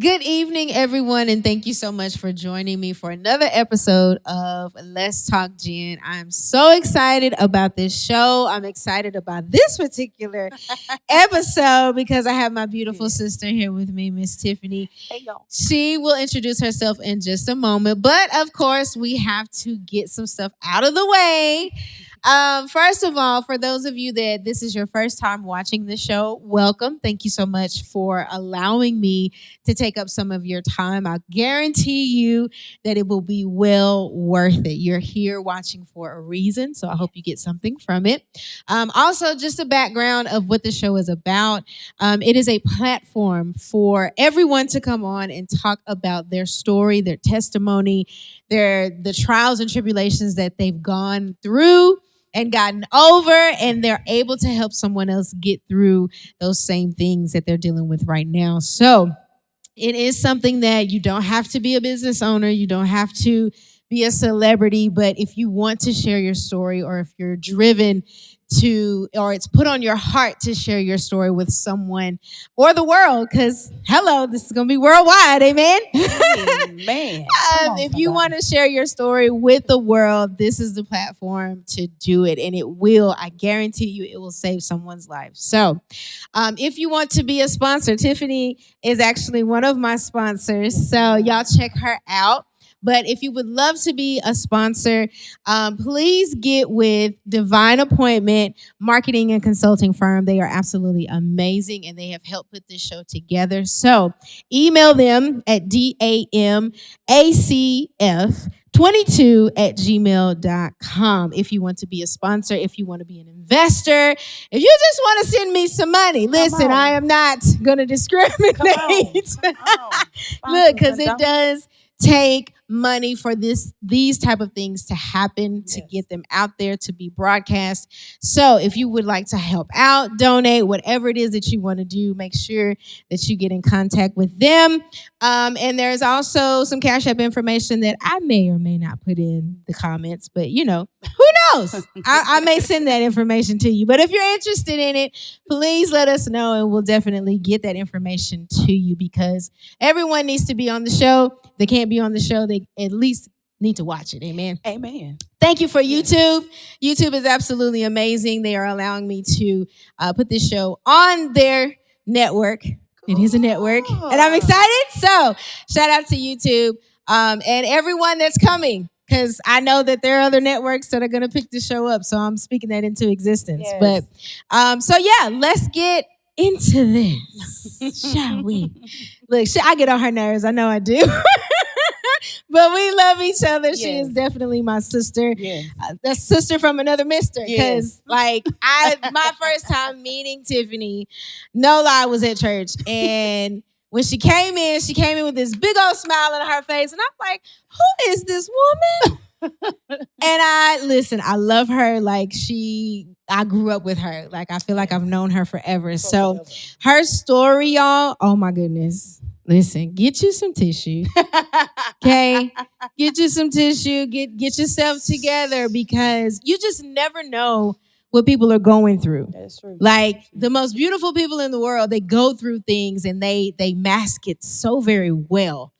Good evening, everyone, and thank you so much for joining me for another episode of Let's Talk Jen. I'm so excited about this show. I'm excited about this particular episode because I have my beautiful sister here with me, Miss Tiffany. Hey, y'all. She will introduce herself in just a moment, but of course, we have to get some stuff out of the way. First of all, for those of you that this is your first time watching the show, welcome. Thank you so much for allowing me to take up some of your time. I guarantee you that it will be well worth it. You're here watching for a reason, so I hope you get something from it. Also, just a background of what the show is about. It is a platform for everyone to come on and talk about their story, their testimony, the trials and tribulations that they've gone through and gotten over, and they're able to help someone else get through those same things that they're dealing with right now. So it is something that you don't have to be a business owner, you don't have to be a celebrity, but if you want to share your story, or if you're driven to, or it's put on your heart to share your story with someone or the world, because hello, this is going to be worldwide, amen. Man. If you want to share your story with the world, this is the platform to do it, and it will, I guarantee you, it will save someone's life. So if you want to be a sponsor, Tiffany is actually one of my sponsors, so y'all check her out. But if you would love to be a sponsor, please get with Divine Appointment Marketing and Consulting Firm. They are absolutely amazing, and they have helped put this show together. So email them at damacf22@gmail.com if you want to be a sponsor, if you want to be an investor, if you just want to send me some money. Listen, I am not going to discriminate. Look, because it does take money for these type of things to happen, to get them out there, to be broadcast. So if you would like to help out, donate, whatever it is that you want to do, make sure that you get in contact with them. And there's also some Cash App information that I may or may not put in the comments, but who knows? I may send that information to you. But if you're interested in it, please let us know, and we'll definitely get that information to you, because everyone needs to be on the show. They can't be on the show. They at least need to watch it. Amen. Amen. Thank you for YouTube. YouTube is absolutely amazing. They are allowing me to put this show on their network. It is a network, and I'm excited. So shout out to YouTube and everyone that's coming, because I know that there are other networks that are going to pick the show up. So I'm speaking that into existence. Yes. But so yeah, let's get into this, shall we? Look, I get on her nerves. I know I do. But we love each other. Yes. She is definitely my sister. Yes. A sister from another mister. Because Yes. my first time meeting Tiffany, no lie, was at church. And when she came in with this big old smile on her face. And I'm like, who is this woman? And I love her. I grew up with her. I feel like I've known her forever. So her story, y'all, oh my goodness. Listen, get you some tissue. Okay? Get you some tissue. Get yourself together, because you just never know what people are going through. That's true. The most beautiful people in the world, they go through things and they mask it so very well.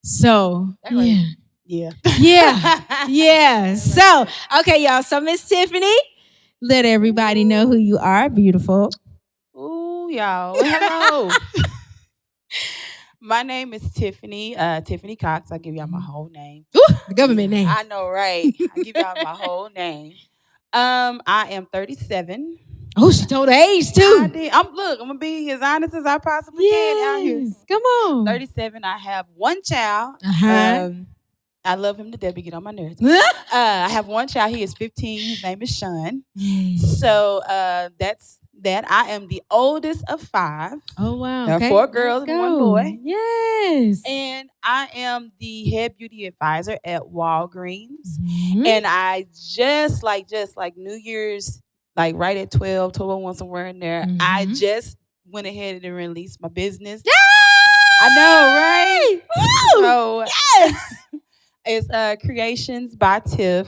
So, yeah. Yeah. Yeah. Yeah. So, okay, y'all. So, Miss Tiffany, let everybody know who you are. Beautiful. Ooh, y'all. Hello. My name is Tiffany. Tiffanie Cox. I'll give y'all my whole name. Ooh, the government name. I know, right? I'll give y'all my whole name. I am 37. Oh, she told her age too. I did. I'm gonna be as honest as I possibly can out here. Come on. 37. I have one child. Uh-huh. I love him to death. He get on my nerves. I have one child. He is 15. His name is Sean. So that's that. I am the oldest of 5. Oh, wow. There are 4 girls and 1 boy. Yes. And I am the head beauty advisor at Walgreens. Mhm. And I just like New Year's, right at 12:01, somewhere in there, I just went ahead and released my business. Yeah! I know, right? Woo! So Yes. it's Creations by Tiff.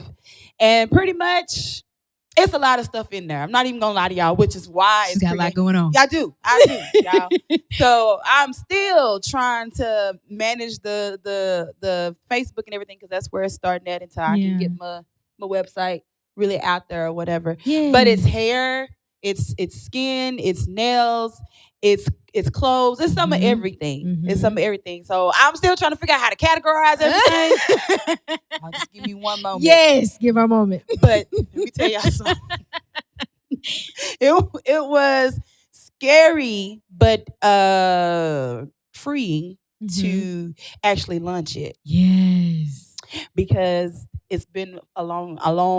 And pretty much it's a lot of stuff in there. I'm not even gonna lie to y'all, which is why She's got a lot going on. Yeah, I do, y'all. So I'm still trying to manage the Facebook and everything because that's where it's starting at until I can get my website really out there or whatever. Yeah. But it's hair, it's skin, it's nails, it's clothes, it's some of everything. It's some of everything. So I'm still trying to figure out how to categorize everything. I'll just give you one moment. Yes, give her a moment. But let me tell y'all something. It was scary, but freeing to actually launch it. Yes. Because it's been a long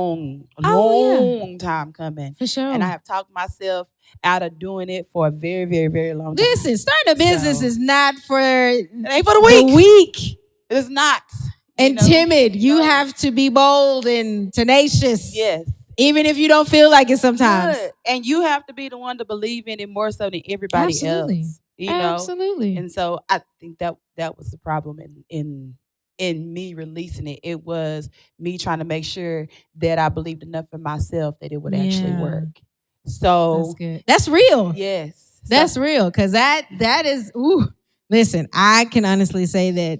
time coming. For sure. And I have talked myself out of doing it for a very, very, very long time. Listen, starting a business is not for it ain't for the weak. It is not. And timid. You have to be bold and tenacious. Yes. Even if you don't feel like it sometimes. Good. And you have to be the one to believe in it more so than everybody else. You know? Absolutely. And so I think that was the problem in me releasing it. It was me trying to make sure that I believed enough in myself that it would actually work. So that's good. That's real. Yes. That's real. Cause that is listen, I can honestly say that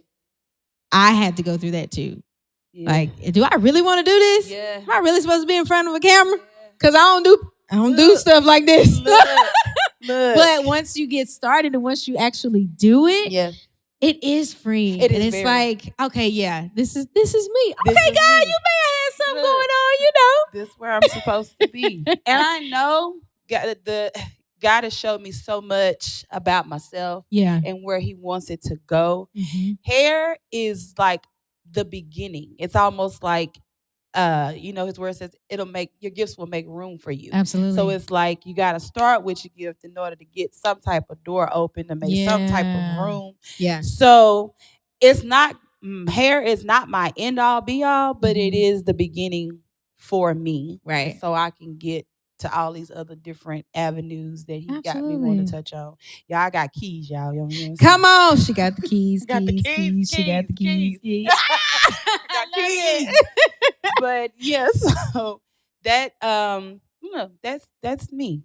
I had to go through that too. Yeah. Like, do I really want to do this? Yeah. Am I really supposed to be in front of a camera? Cause I don't do stuff like this. Look. But once you get started and once you actually do it, it is free. It's like, okay, yeah, this is me. Okay, God, you may have had something going on, This is where I'm supposed to be. And I know God has showed me so much about myself and where he wants it to go. Hair is like the beginning. It's almost like his word says your gifts will make room for you. Absolutely. So it's like you got to start with your gift in order to get some type of door open to make some type of room. Yeah. So it's not hair is not my end all be all, but it is the beginning for me. Right. So I can get to all these other different avenues that he got me wanting to touch on. Y'all, I got keys, y'all. Come on, she got the keys. She got the keys. She got the keys. Got keys. But so that that's me,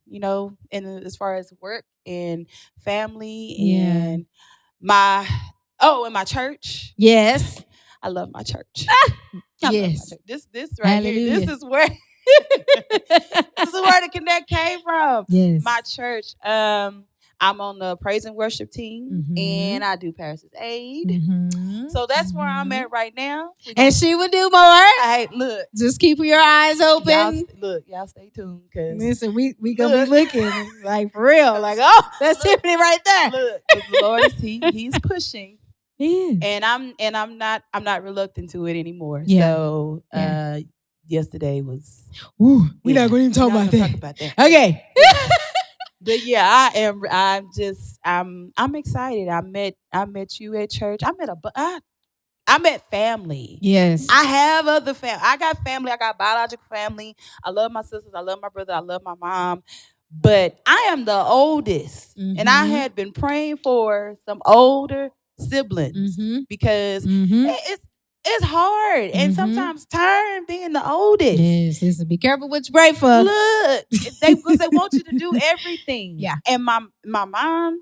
and as far as work and family and my church. Yes. I love my church. Yes. Love my church. This right here. This is where the connect came from. Yes. My church. I'm on the praise and worship team, and I do Paris's Aid. So that's where I'm at right now. And she would do more. Hey, look. Just keep your eyes open. Y'all stay tuned. Cause listen, we gonna be looking like for real. Like, oh, that's Tiffanie right there. Look, the Lord he's pushing. Yeah. And I'm not reluctant to it anymore. Yeah. So yesterday was. We're not going to even talk about that. Okay. But yeah, I am. I'm excited. I met you at church. I met family. Yes. I have other family. I got family. I got biological family. I love my sisters. I love my brother. I love my mom. But I am the oldest, and I had been praying for some older siblings because it's hard and sometimes tiring being the oldest. Yes, listen, be careful what you pray for. Look, because they want you to do everything. Yeah. And my mom,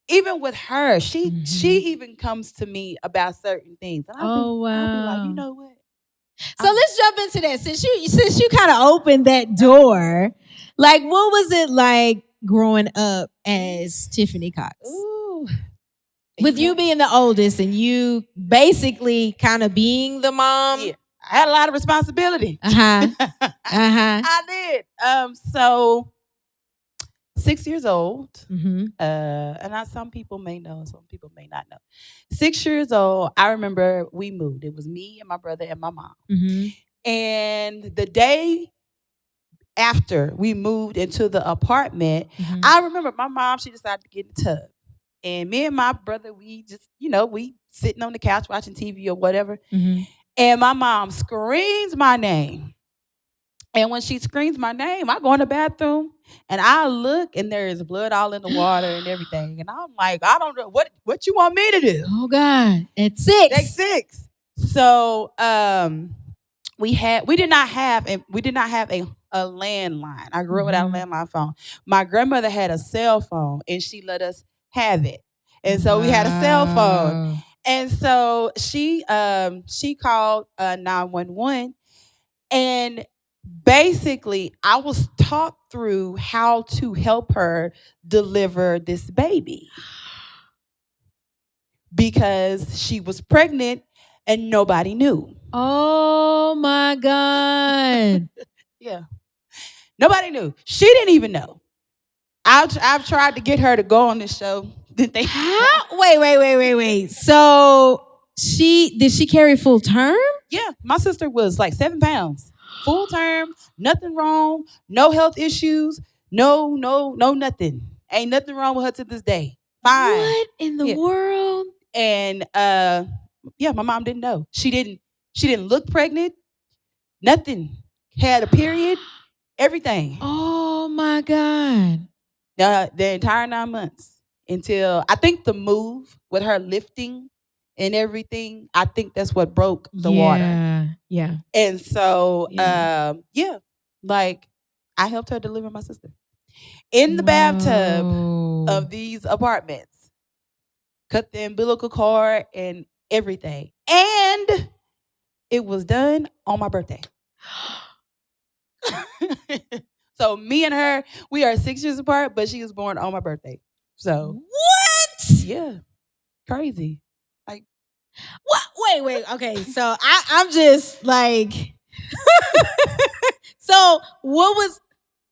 even with her, she even comes to me about certain things. And I'll be like, you know what? So let's jump into that. Since you kind of opened that door, like what was it like growing up as Tiffanie Cox? Ooh. With you being the oldest and you basically kind of being the mom. Yeah. I had a lot of responsibility. I did. So 6 years old. And some people may know, some people may not know. 6 years old, I remember we moved. It was me and my brother and my mom. And the day after we moved into the apartment, I remember my mom, she decided to get in the tub. And me and my brother, we just, we sitting on the couch watching TV or whatever. And my mom screams my name. And when she screams my name, I go in the bathroom and I look and there is blood all in the water and everything. And I'm like, I don't know what you want me to do. Oh God, at 6. At 6. So we did not have a a landline. I grew up without a landline phone. My grandmother had a cell phone, and she let us have it. And so we had a cell phone. And so she called 911, and basically I was talked through how to help her deliver this baby because she was pregnant and nobody knew. Oh my God. Yeah. Nobody knew. She didn't even know. I've tried to get her to go on this show. How? Wait. So did she carry full term? Yeah, my sister was like 7 pounds, full term, nothing wrong, no health issues, no, nothing. Ain't nothing wrong with her to this day. Fine. What in the world? And yeah, my mom didn't know. She didn't look pregnant. Nothing. Had a period. Everything. Oh my God. The entire 9 months until I think the move with her lifting and everything, I think that's what broke the water. Yeah. And so, like I helped her deliver my sister in the bathtub of these apartments, cut the umbilical cord and everything. And it was done on my birthday. So me and her, we are 6 years apart, but she was born on my birthday. So what? Yeah, crazy. Like what? Wait. Okay, so I'm just like, so what was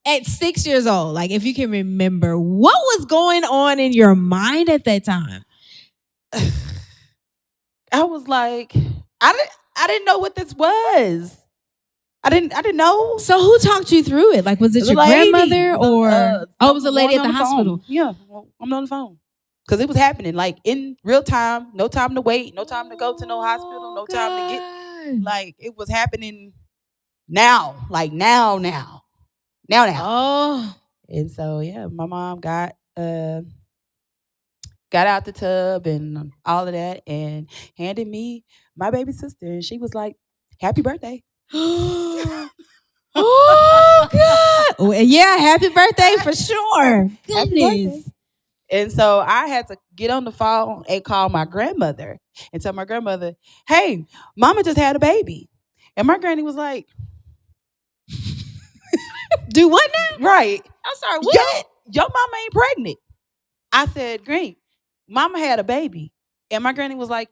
at 6 years old? Like, if you can remember, what was going on in your mind at that time? I was like, I didn't know what this was. I didn't know. So who talked you through it? Like, was it your grandmother or it was a lady at the hospital? Yeah, I'm on the phone because it was happening like in real time. No time to wait. No time to go to no hospital. No time to get. Like it was happening now. Like now. Oh. And so yeah, my mom got out the tub and all of that and handed me my baby sister, and she was like, "Happy birthday." Oh God! Well, yeah, happy birthday for sure. Goodness. And so I had to get on the phone and call my grandmother and tell my grandmother, "Hey, mama just had a baby." And my granny was like, "Do what now?" Right. I'm sorry, what? Your mama ain't pregnant. I said, "Granny, mama had a baby." And my granny was like,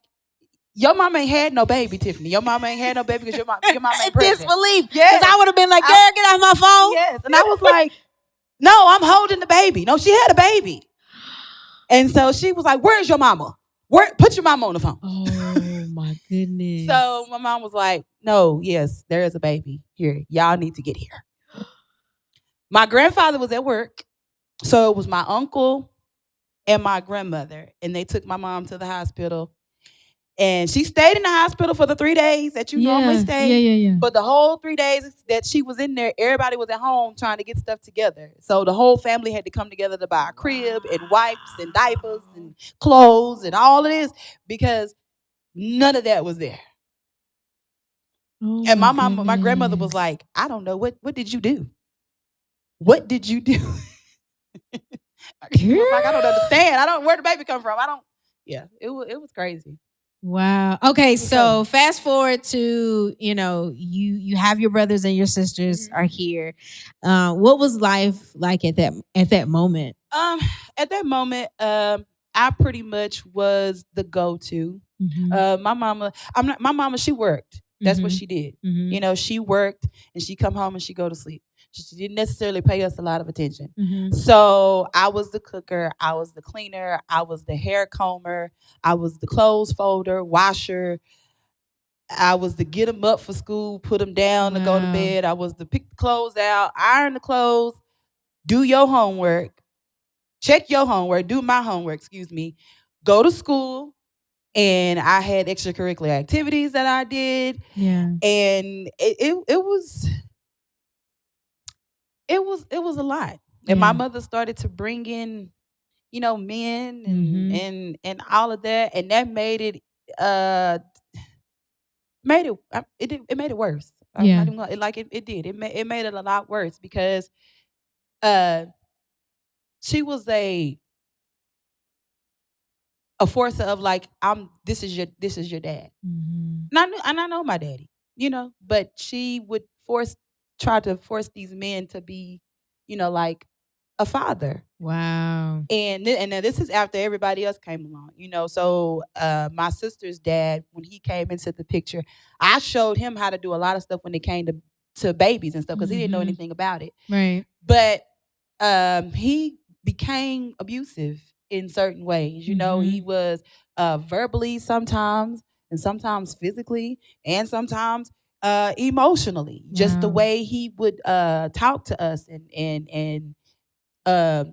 "Your mama ain't had no baby, Tiffanie. Your mama ain't had no baby because your mama ain't pregnant." Disbelief. Yes. Because I would have been like, "Girl, get off my phone." Yes. And I was like, "No, I'm holding the baby. No, she had a baby." And so she was like, "Where's your mama? Put your mama on the phone." Oh my goodness. So my mom was like, "No, yes, there is a baby here. Y'all need to get here." My grandfather was at work. So it was my uncle and my grandmother. And they took my mom to the hospital. And she stayed in the hospital for the 3 days that you normally stay. Yeah. But the whole 3 days that she was in there, everybody was at home trying to get stuff together. So the whole family had to come together to buy a crib and wipes and diapers and clothes and all of this because none of that was there. Oh, and my grandmother was like, "I don't know. What did you do? What did you do?" She was like, "I don't understand. Where the baby come from? I don't." Yeah, it was crazy. Wow. Okay, so fast forward to, you have your brothers and your sisters are here. What was life like at that moment? At that moment, I pretty much was the go-to. My mama, she worked. That's what she did. She worked and she come home and she go to sleep. She didn't necessarily pay us a lot of attention. So I was the cooker, I was the cleaner, I was the hair comber, I was the clothes folder, washer. I was the get them up for school, put them down to go to bed. I was the pick the clothes out, iron the clothes, do your homework, check your homework, do my homework, excuse me, go to school. And I had extracurricular activities that I did. Yeah. And it was a lot. And my mother started to bring in, men and all of that, and that made it it made it worse. I'm not even gonna, like it did. It made it a lot worse because uh she was a force of like, this is your dad. And I know my daddy, but she would try to force these men to be, like a father. Wow. And then this is after everybody else came along. So my sister's dad, when he came into the picture, I showed him how to do a lot of stuff when it came to babies and stuff because he didn't know anything about it. Right. But he became abusive in certain ways. He was verbally sometimes, and sometimes physically, and sometimes emotionally. Just the way he would talk to us and uh,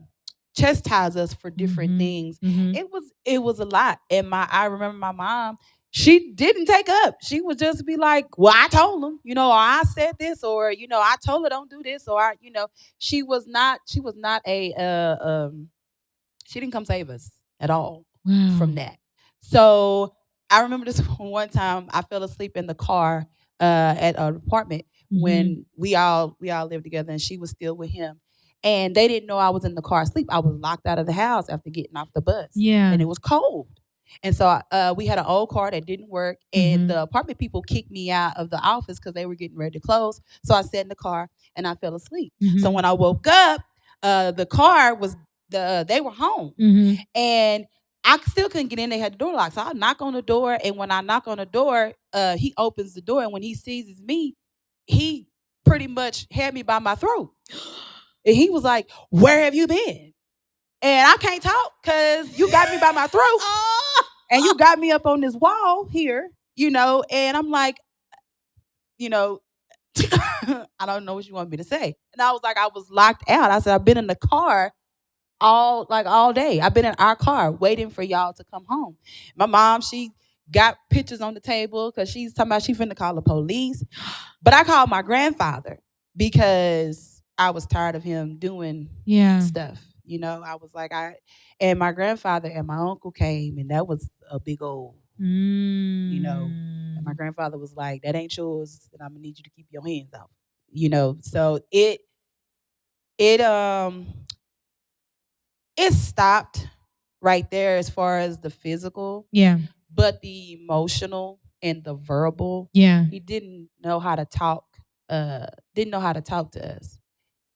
chastise us for different things. It was a lot. And I remember my mom. She didn't take up. She would just be like, "Well, I told him, or I said this, or I told her don't do this, or she was not. She was not a. She didn't come save us at all from that. So I remember this one time I fell asleep in the car at an apartment when we all lived together, and she was still with him. And they didn't know I was in the car asleep. I was locked out of the house after getting off the bus. Yeah. And it was cold. And so we had an old car that didn't work, and the apartment people kicked me out of the office because they were getting ready to close. So I sat in the car and I fell asleep. So when I woke up, the car was they were home, and I still couldn't get in. They had the door locked, so I knock on the door, and when I knock on the door, he opens the door, and when he sees it's me, he pretty much had me by my throat. And he was like, "Where have you been?" And I can't talk because you got me by my throat and you got me up on this wall here, and I'm like, I don't know what you want me to say. And I was like, I was locked out. I said, I've been in the car all day. I've been in our car waiting for y'all to come home. My mom, she got pictures on the table because she's talking about she finna call the police. But I called my grandfather because I was tired of him doing stuff. I was like, and my grandfather and my uncle came, and that was a big old, and my grandfather was like, that ain't yours, and I'm gonna need you to keep your hands off. So it stopped right there as far as the physical. Yeah. But the emotional and the verbal, Yeah. he didn't know how to talk. Didn't know how to talk to us.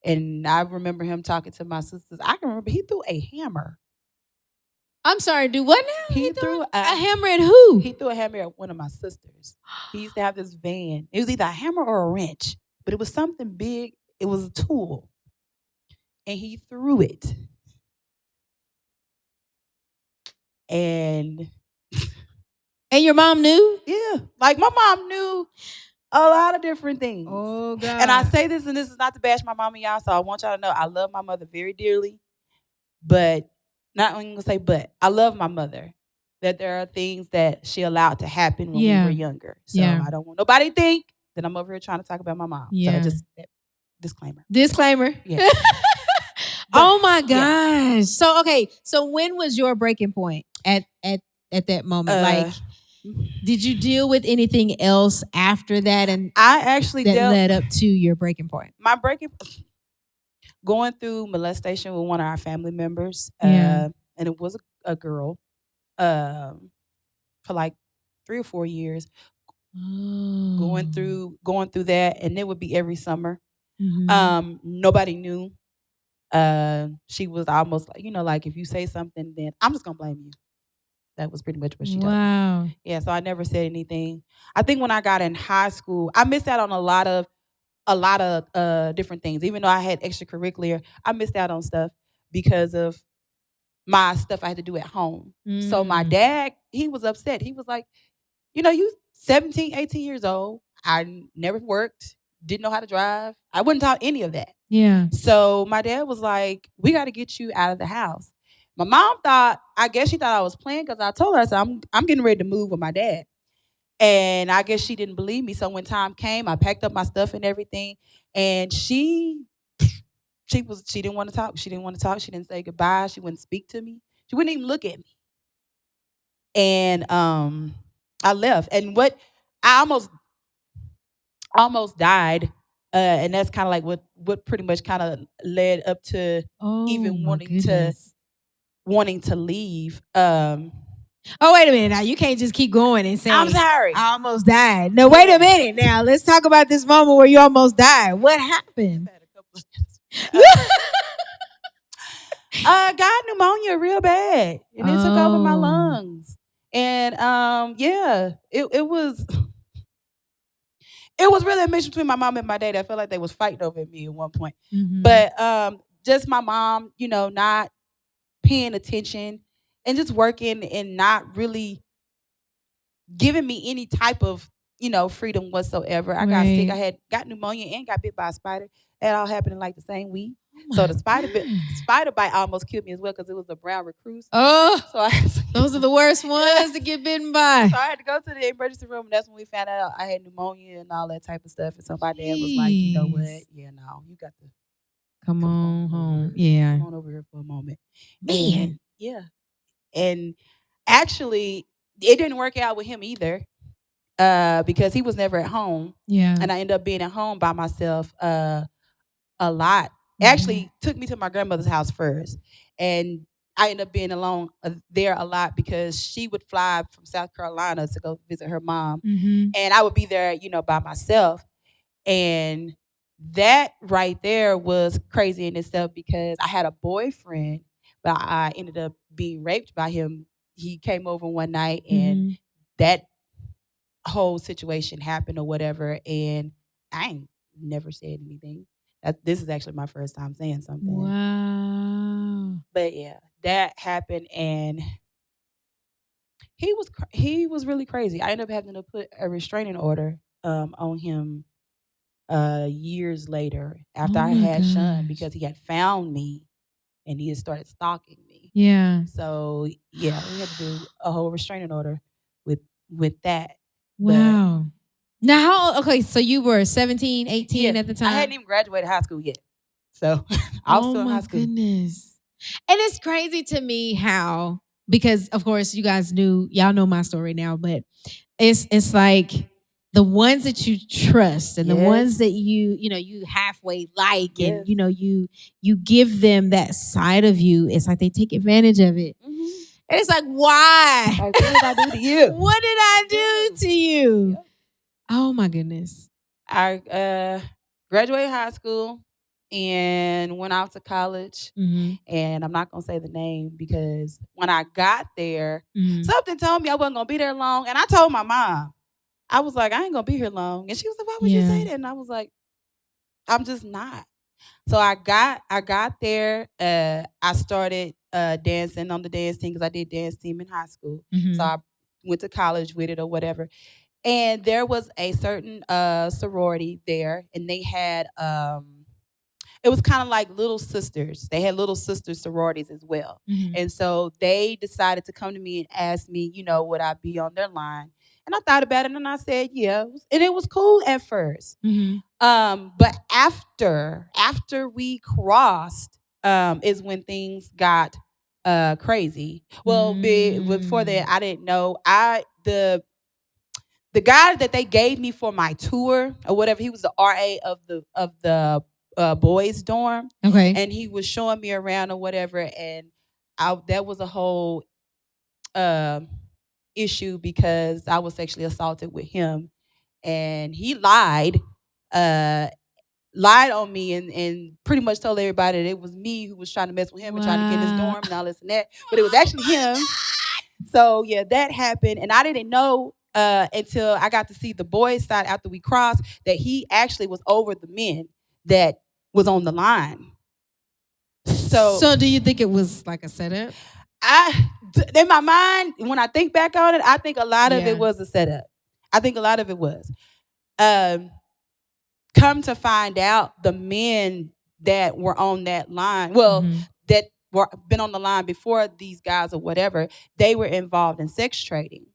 And I remember him talking to my sisters. I can remember he threw a hammer. I'm sorry, do what now? He threw a hammer at who? He threw a hammer at one of my sisters. He used to have this van. It was either a hammer or a wrench, but it was something big. It was a tool. And he threw it. And your mom knew? Yeah. Like my mom knew a lot of different things. Oh, God. And I say this, and this is not to bash my mom and y'all, so I want y'all to know I love my mother very dearly. But not only gonna say but, I love my mother. That there are things that she allowed to happen when we were younger. So I don't want nobody to think that I'm over here trying to talk about my mom. Yeah. So just disclaimer. Yeah. Oh my gosh. Yeah. So okay. So when was your breaking point at that moment? Like, did you deal with anything else after that? And I actually led up to your breaking point. My going through molestation with one of our family members. Yeah. And it was a girl. For like 3 or 4 years. Oh. Going through that, and it would be every summer. Nobody knew. She was almost like, like if you say something, then I'm just gonna blame you. That was pretty much what she told me. Wow. Yeah, so I never said anything. I think when I got in high school, I missed out on a lot of different things. Even though I had extracurricular, I missed out on stuff because of my stuff I had to do at home. So my dad, he was upset. He was like, you 17, 18 years old. I never worked, didn't know how to drive. I wasn't taught any of that. Yeah. So my dad was like, we got to get you out of the house. My mom I guess she thought I was playing because I told her, I said, I'm getting ready to move with my dad. And I guess she didn't believe me. So when time came, I packed up my stuff and everything. And she didn't want to talk. She didn't want to talk. She didn't say goodbye. She wouldn't speak to me. She wouldn't even look at me. And I left. And what I almost died. And that's kind of like what pretty much kind of led up to even wanting to leave. Oh, wait a minute. Now, you can't just keep going and say, I'm sorry. I almost died. No, wait a minute. Now, let's talk about this moment where you almost died. What happened? Got pneumonia real bad, and it took over my lungs. And yeah, it was really a mix between my mom and my dad. I felt like they was fighting over me at one point. Mm-hmm. But just my mom, not paying attention and just working and not really giving me any type of freedom whatsoever. I got sick. I had got pneumonia and got bit by a spider. That all happened in like the same week. So the spider bite almost killed me as well because it was a brown recluse. Oh, so those are the worst ones to get bitten by. So I had to go to the emergency room, and that's when we found out I had pneumonia and all that type of stuff. And so my dad was like, you know what? Yeah, no, you got to come on home. Yeah, come on over here for a moment. Man, yeah. And actually, it didn't work out with him either. Because he was never at home. Yeah. And I ended up being at home by myself a lot. Mm-hmm. Actually took me to my grandmother's house first. And I ended up being alone there a lot because she would fly from South Carolina to go visit her mom. Mm-hmm. And I would be there, by myself. And that right there was crazy in itself because I had a boyfriend, but I ended up being raped by him. He came over one night and that whole situation happened or whatever, and I ain't never said anything. This is actually my first time saying something. Wow. But yeah, that happened, and he was really crazy. I ended up having to put a restraining order on him years later after I had Sean because he had found me and he had started stalking me. Yeah. So yeah, we had to do a whole restraining order with that. Wow. Now, okay, so you were 17, 18 at the time? I hadn't even graduated high school yet. So I was still in high school. Oh, my goodness. And it's crazy to me how, because, of course, you guys y'all know my story now, but it's like the ones that you trust and the ones that you halfway like and, you give them that side of you, it's like they take advantage of it. Mm-hmm. And it's like, why? Like, what did I do to you? What did I do to you? Yep. Oh, my goodness. I graduated high school and went out to college. Mm-hmm. And I'm not going to say the name because when I got there, something told me I wasn't going to be there long. And I told my mom, I was like, I ain't going to be here long. And she was like, why would you say that? And I was like, I'm just not. So I got there. I started dancing on the dance team because I did dance team in high school. Mm-hmm. So I went to college with it or whatever. And there was a certain sorority there, and they had it was kind of like little sisters. They had little sister sororities as well. Mm-hmm. And so they decided to come to me and ask me, would I be on their line? And I thought about it and I said, yeah. And it was cool at first. Mm-hmm. But after we crossed, is when things got crazy. Well, before that, I didn't know. The guy that they gave me for my tour or whatever, he was the RA of the boys' dorm. Okay. And he was showing me around or whatever, and that was a whole issue because I was sexually assaulted with him, and he lied on me and pretty much told everybody that it was me who was trying to mess with him and trying to get his dorm and all this and that, but it was actually him. So yeah, that happened, and I didn't know until I got to see the boys' side after we crossed that he actually was over the men that was on the line. So do you think it was like a setup? In my mind, when I think back on it, I think a lot of it was a setup. I think a lot of it was. Come to find out, the men that were on that line, that were been on the line before these guys or whatever, they were involved in sex trafficking.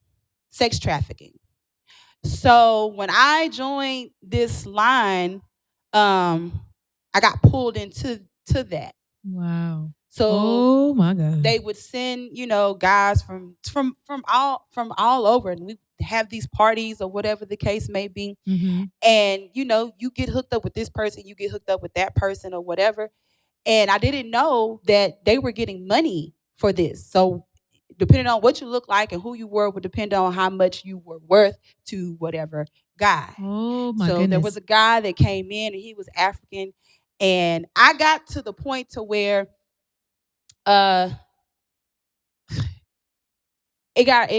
So when I joined this line, I got pulled into that. Wow. So oh my God. They would send, guys from all over, and we have these parties or whatever the case may be. Mm-hmm. And you get hooked up with this person, you get hooked up with that person or whatever. And I didn't know that they were getting money for this. So depending on what you look like and who you were would depend on how much you were worth to whatever guy. Oh my goodness. There was a guy that came in and he was African, and I got to the point to where it got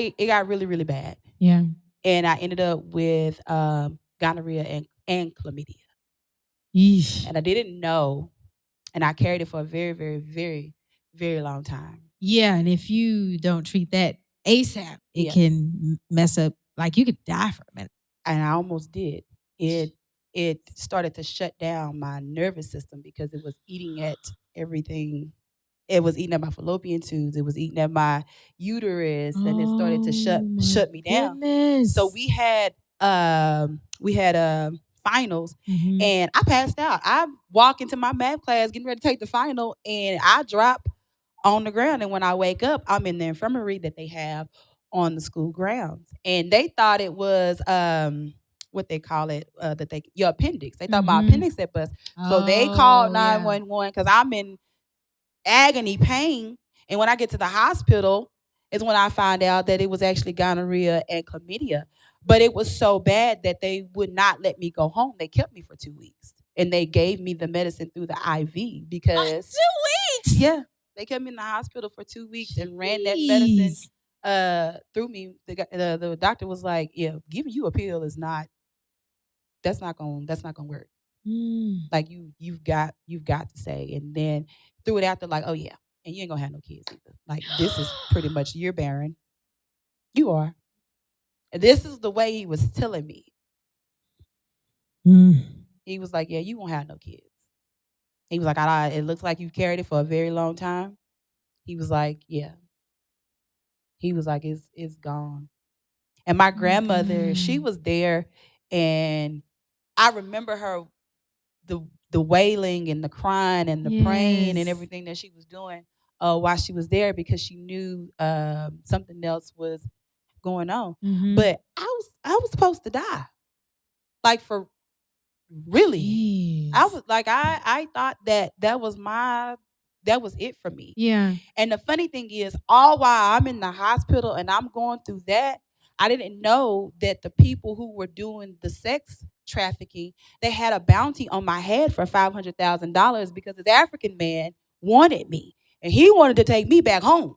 really, really bad. Yeah. And I ended up with gonorrhea and chlamydia. Yeesh. And I didn't know, and I carried it for a very, very, very, very long time. Yeah, and if you don't treat that ASAP, it can mess up. Like you could die from it. And I almost did. It started to shut down my nervous system because it was eating at everything. It was eating at my fallopian tubes. It was eating at my uterus, and it started to shut me down. So we had finals, mm-hmm. and I passed out. I walk into my math class getting ready to take the final, and I drop on the ground. And when I wake up, I'm in the infirmary that they have on the school grounds, and they thought it was what they call it, your appendix. They thought my appendix had bust. So they called 911 because I'm in agony pain. And when I get to the hospital is when I find out that it was actually gonorrhea and chlamydia. But it was so bad that they would not let me go home. They kept me for 2 weeks. And they gave me the medicine through the IV because 2 weeks. Yeah. They kept me in the hospital for 2 weeks and ran that medicine through me. The doctor was like, yeah, giving you a pill is not gonna work. Like you've got to say. And then threw it out there like, oh yeah, and you ain't gonna have no kids either. Like this is pretty much, you're barren. You are. And this is the way he was telling me. He was like, yeah, you won't have no kids. He was like, it looks like you've carried it for a very long time. He was like, yeah. He was like, it's gone. And my grandmother, she was there, and I remember her, the wailing and the crying and the praying and everything that she was doing while she was there, because she knew something else was going on. Mm-hmm. But I was supposed to die. Like, for really. Jeez. I was like, I thought that was it for me. Yeah. And the funny thing is, all while I'm in the hospital and I'm going through that, I didn't know that the people who were doing the sex trafficking, they had a bounty on my head for $500,000 because this African man wanted me, and he wanted to take me back home.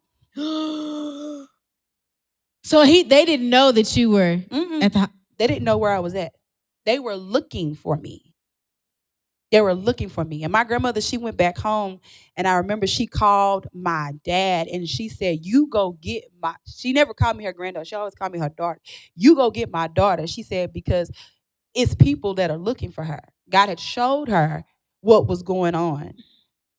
So they didn't know that you were at the. They didn't know where I was at. They were looking for me. And my grandmother, she went back home, and I remember she called my dad, and she said, you go get she never called me her granddaughter. She always called me her daughter. You go get my daughter. She said, because it's people that are looking for her. God had showed her what was going on.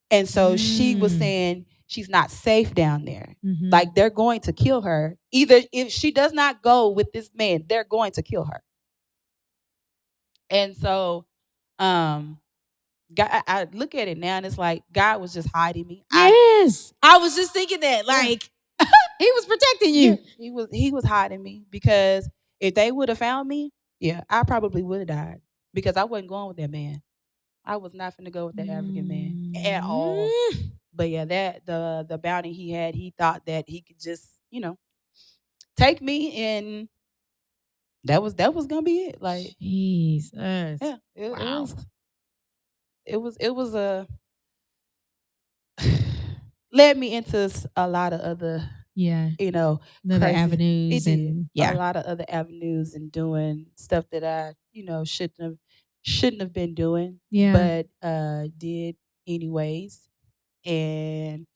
And so she was saying she's not safe down there. Mm-hmm. Like, they're going to kill her. Either if she does not go with this man, they're going to kill her. And so God, I look at it now, and it's like God was just hiding me. Yes. I was just thinking that. Like, he was protecting you. Yeah, he was hiding me, because if they would have found me, yeah, I probably would have died, because I wasn't going with that man. I was not finna go with that African man at all. But yeah, that the bounty he had, he thought that he could just, take me, and that was gonna be it. Like, Jesus. Yeah, it was a led me into a lot of other other crazy avenues, and a lot of other avenues, and doing stuff that I shouldn't have been doing, but did anyways, and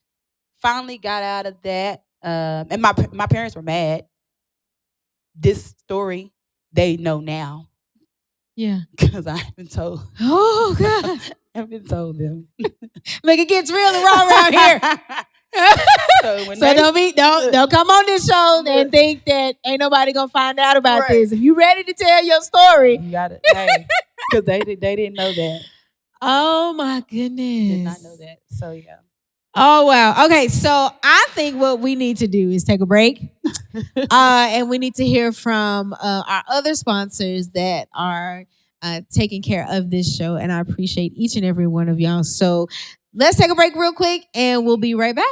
finally got out of that. And my parents were mad. This story they know now. Yeah, because I haven't told. Oh God, I haven't told them. Like, it gets really raw around here. So don't come on this show and think that ain't nobody gonna find out about this. If you ready to tell your story, you got it. Because they didn't know that. Oh my goodness, Did not know that. So yeah. Oh, wow. Okay, so I think what we need to do is take a break. And we need to hear from our other sponsors that are taking care of this show. And I appreciate each and every one of y'all. So let's take a break real quick and we'll be right back.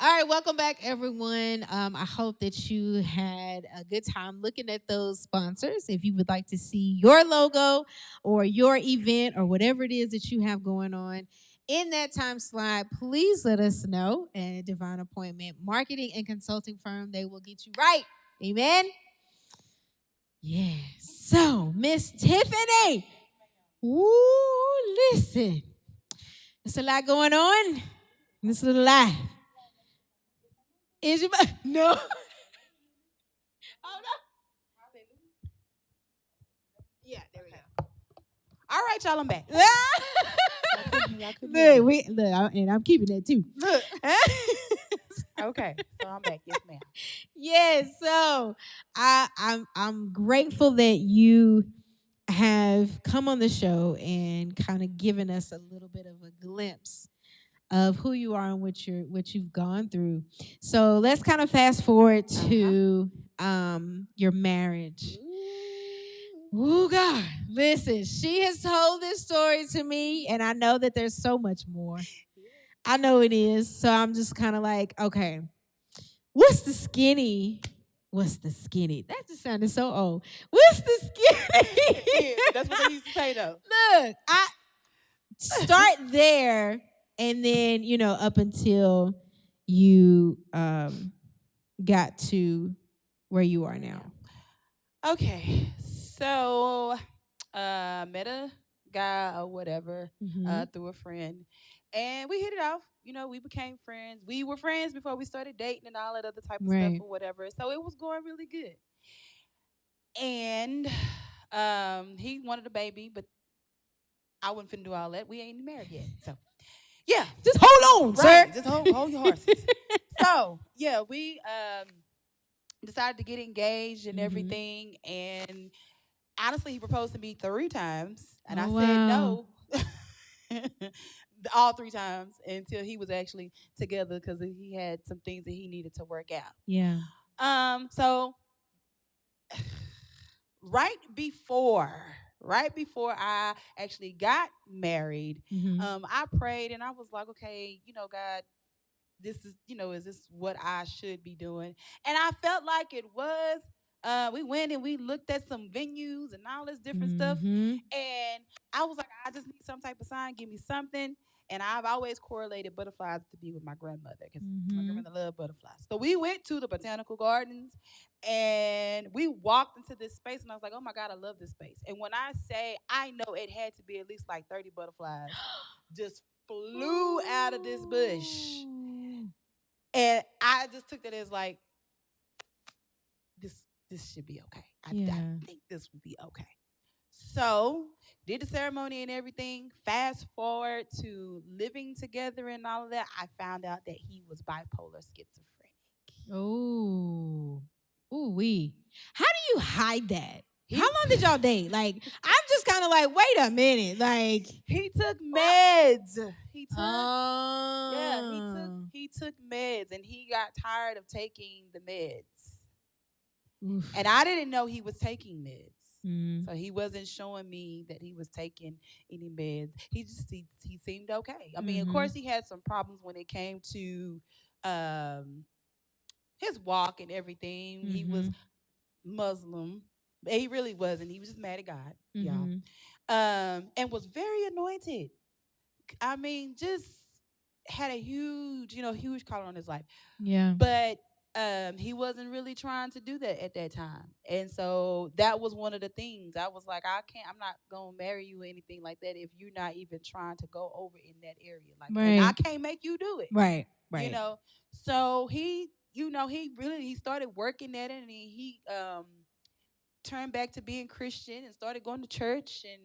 All right, welcome back, everyone. I hope that you had a good time looking at those sponsors. If you would like to see your logo or your event or whatever it is that you have going on in that time slot, please let us know at Divine Appointment Marketing and Consulting Firm. They will get you right. Amen. Yes. So, Miss Tiffanie. Ooh, listen. There's a lot going on in this little life. Is your no? Oh no! Yeah, there we go. All right, y'all, I'm back. Look, and I'm keeping that too. Look. Okay, so I'm back. Yes, ma'am. Yes, so I'm grateful that you have come on the show and kind of given us a little bit of a glimpse of who you are and what you've gone through. So let's kind of fast forward to your marriage. Oh God, listen, she has told this story to me, and I know that there's so much more. I know it is. So I'm just kind of like, okay, what's the skinny? What's the skinny? That just sounded so old. What's the skinny? Yeah, that's what they used to say though. Look, I start there, and then up until you got to where you are now. Okay, so met a guy or whatever through a friend, and we hit it off. We became friends. We were friends before we started dating and all that other type of stuff or whatever. So it was going really good. And he wanted a baby, but I wasn't finna do all that. We ain't married yet, so yeah, just hold on, right. Sir. Just hold your horses. So yeah, we decided to get engaged and everything, and honestly, he proposed to me 3 times, and I said no. All 3 times until he was actually together because he had some things that he needed to work out. Yeah. So right before I actually got married, I prayed and I was like, okay, God, this is this what I should be doing? And I felt like it was. We went and we looked at some venues and all this different stuff. And I was like, I just need some type of sign. Give me something. And I've always correlated butterflies to be with my grandmother because my grandmother loved butterflies. So we went to the botanical gardens and we walked into this space and I was like, oh my God, I love this space. And when I say I know it had to be at least like 30 butterflies just flew out of this bush. And I just took that as like, this should be okay. I think this will be okay. So did the ceremony and everything. Fast forward to living together and all of that. I found out that he was bipolar schizophrenic. Oh, ooh-wee. How do you hide that? How long did y'all date? Like, I'm just kind of like, wait a minute. Like, he took meds. He took meds, and he got tired of taking the meds. Oof. And I didn't know he was taking meds. So he wasn't showing me that he was taking any meds. He seemed okay. I mean, of course, he had some problems when it came to um, his walk and everything. He was Muslim. He really wasn't. He was just mad at God, y'all. And was very anointed. I mean, just had a huge call on his life. Yeah. But he wasn't really trying to do that at that time. And so that was one of the things. I was like, I'm not gonna marry you or anything like that if you're not even trying to go over in that area. Like, and I can't make you do it. Right. So he started working at it, and he turned back to being Christian and started going to church, and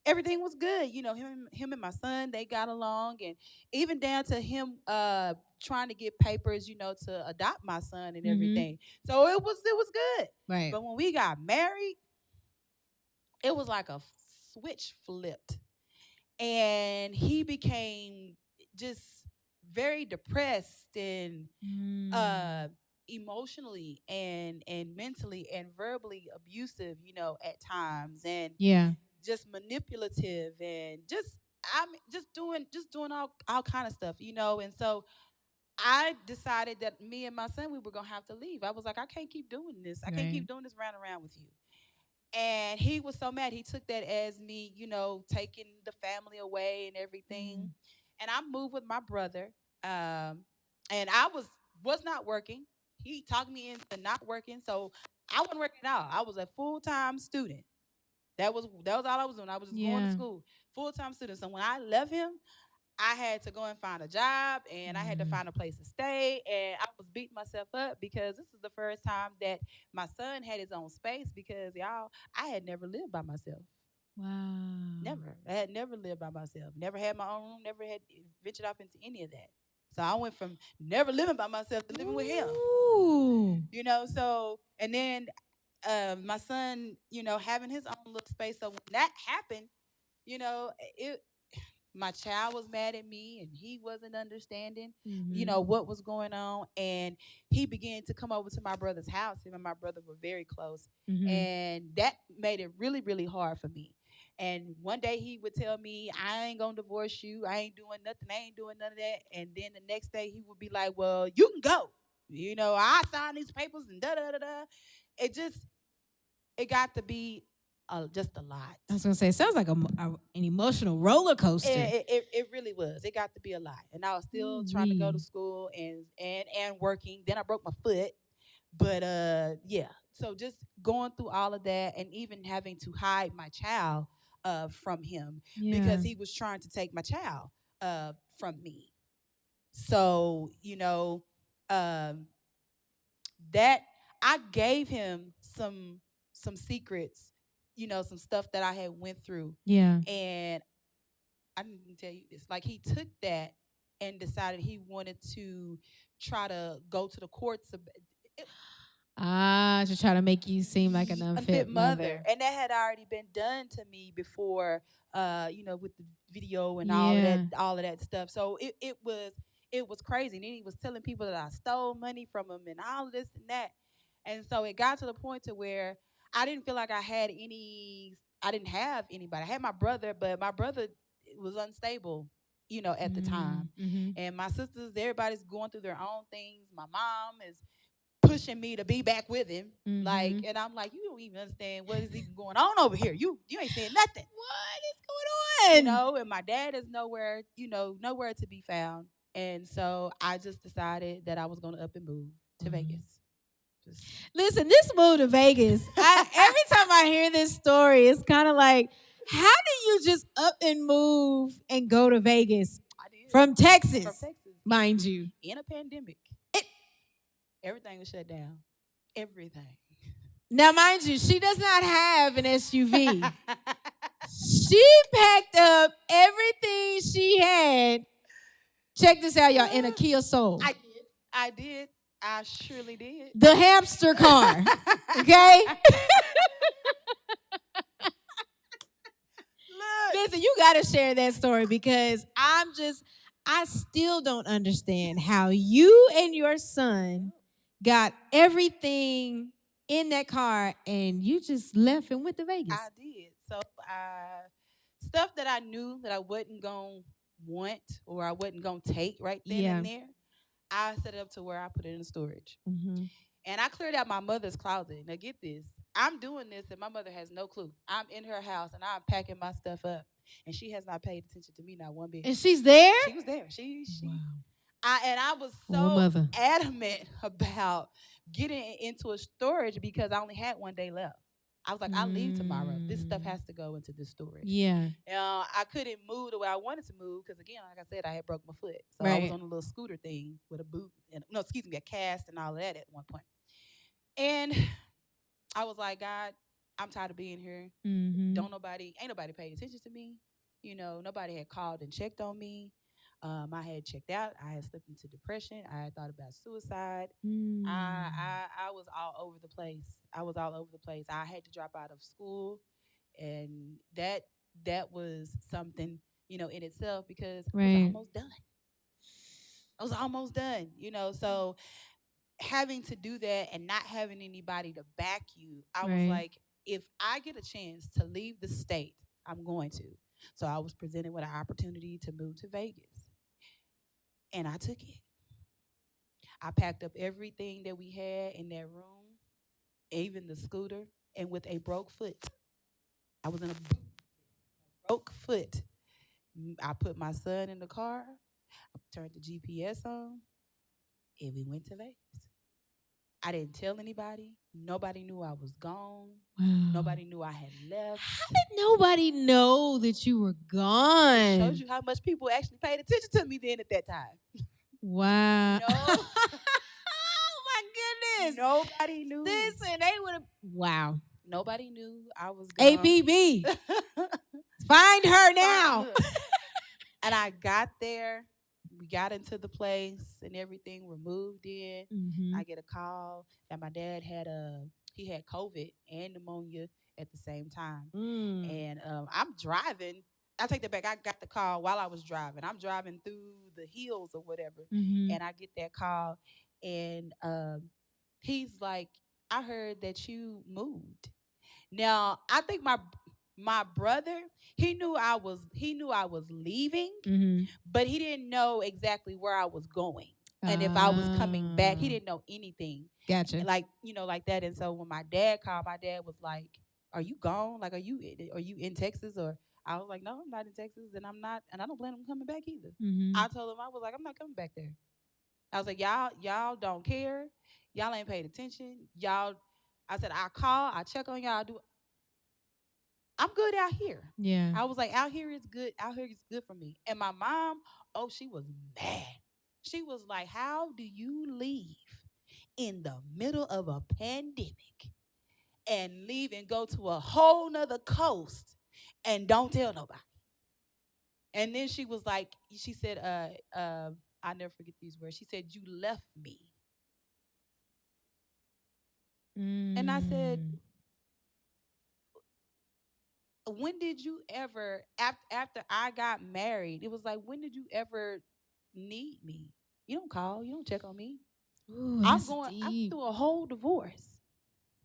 everything was good. Him and my son, they got along, and even down to him trying to get papers, to adopt my son and everything. So it was good. Right. But when we got married, it was like a switch flipped, and he became just very depressed and emotionally and mentally and verbally abusive, at times, and just manipulative, and just doing all kind of stuff, and so I decided that me and my son, we were gonna have to leave. I was like, I can't keep doing this. I can't keep doing this round and round with you. And he was so mad. He took that as me, taking the family away and everything. And I moved with my brother. And I was not working. He talked me into not working. So I wasn't working at all. I was a full-time student. That was all I was doing. I was just going to school. Full-time student. So when I left him, I had to go and find a job, and I had to find a place to stay, and I was beating myself up because this is the first time that my son had his own space, because y'all, I had never lived by myself. Wow. Never. I had never lived by myself. Never had my own room, never had ventured off into any of that. So I went from never living by myself to living with him. So, and then my son, having his own little space. So when that happened, it my child was mad at me, and he wasn't understanding what was going on, and he began to come over to my brother's house. Him and my brother were very close, and that made it really, really hard for me. And one day he would tell me, I ain't gonna divorce you, I ain't doing nothing, I ain't doing none of that. And then the next day he would be like, well, you can go, I signed these papers and da da da da. It got to be just a lot. I was gonna say, it sounds like an emotional roller coaster. It really was. It got to be a lot, and I was still trying to go to school and working. Then I broke my foot, but yeah. So just going through all of that, and even having to hide my child from him because he was trying to take my child from me. So that I gave him some secrets, some stuff that I had went through. Yeah. And I didn't tell you this. Like, he took that and decided he wanted to try to go to the courts to try to make you seem like an unfit mother. And that had already been done to me before, with the video and all of that stuff. So it was crazy. And then he was telling people that I stole money from him and all of this and that. And so it got to the point to where I didn't feel like I didn't have anybody. I had my brother, but my brother was unstable, at the time. And my sisters, everybody's going through their own things. My mom is pushing me to be back with him. And I'm like, you don't even understand what is even going on over here. You ain't saying nothing. What is going on? And my dad is nowhere to be found. And so I just decided that I was going to up and move to Vegas. Listen, this move to Vegas, every time I hear this story, it's kind of like, how do you just up and move and go to Vegas? I did. From Texas, mind you. In a pandemic. Everything was shut down. Everything. Now, mind you, she does not have an SUV. She packed up everything she had. Check this out, y'all, in a Kia Soul. I did. I surely did. The hamster car. Okay? Listen, you got to share that story, because I still don't understand how you and your son got everything in that car and you just left and went to Vegas. I did. So stuff that I knew that I wasn't going to want or I wasn't going to take right then and there, I set it up to where I put it in storage. Mm-hmm. And I cleared out my mother's closet. Now get this. I'm doing this and my mother has no clue. I'm in her house and I'm packing my stuff up. And she has not paid attention to me, not one bit. And she's there? She was there. She wow. I was so adamant about getting into a storage because I only had one day left. I was like, I'll leave tomorrow. This stuff has to go into the storage. Yeah. I couldn't move the way I wanted to move because, again, like I said, I had broke my foot. So I was on a little scooter thing with a boot. A cast and all of that at one point. And I was like, God, I'm tired of being here. Mm-hmm. Ain't nobody paid attention to me. Nobody had called and checked on me. I had checked out. I had slipped into depression. I had thought about suicide. I was all over the place. I had to drop out of school, and that was something in itself because I was almost done. So having to do that and not having anybody to back you, I was like, if I get a chance to leave the state, I'm going to. So I was presented with an opportunity to move to Vegas. And I took it. I packed up everything that we had in that room, even the scooter, and with a broke foot. I was in a broke foot. I put my son in the car, I turned the GPS on, and we went to Vegas. I didn't tell anybody. Nobody knew I was gone. Wow. Nobody knew I had left. How did nobody know that you were gone? It shows you how much people actually paid attention to me then at that time. Wow. Oh my goodness. Nobody knew. This and they would have. Wow. Nobody knew I was gone. ABB. Find her now. And I got there. We got into the place and everything. We're moved in. Mm-hmm. I get a call that my dad had COVID and pneumonia at the same time. And I'm driving. I take that back. I got the call while I was driving. I'm driving through the hills or whatever, and I get that call, and he's like, "I heard that you moved." Now I think my brother, he knew I was leaving, but he didn't know exactly where I was going and if I was coming back. He didn't know anything. Gotcha. Like like that. And so when my dad called, my dad was like, "Are you gone? Like, are you in Texas?" Or I was like, "No, I'm not in Texas, and I'm not, and I don't plan on coming back either." I told him, I was like, "I'm not coming back there." I was like, y'all don't care. Y'all ain't paid attention. I said, I call, I check on y'all. I'm good out here. Yeah. I was like, out here is good. Out here is good for me. And my mom, she was mad. She was like, how do you leave in the middle of a pandemic and leave and go to a whole nother coast and don't tell nobody? And then she was like, she said, I never forget these words. She said, you left me. And I said, when did you ever, after I got married, it was like, when did you ever need me? You don't call, you don't check on me. Ooh, I'm through a whole divorce.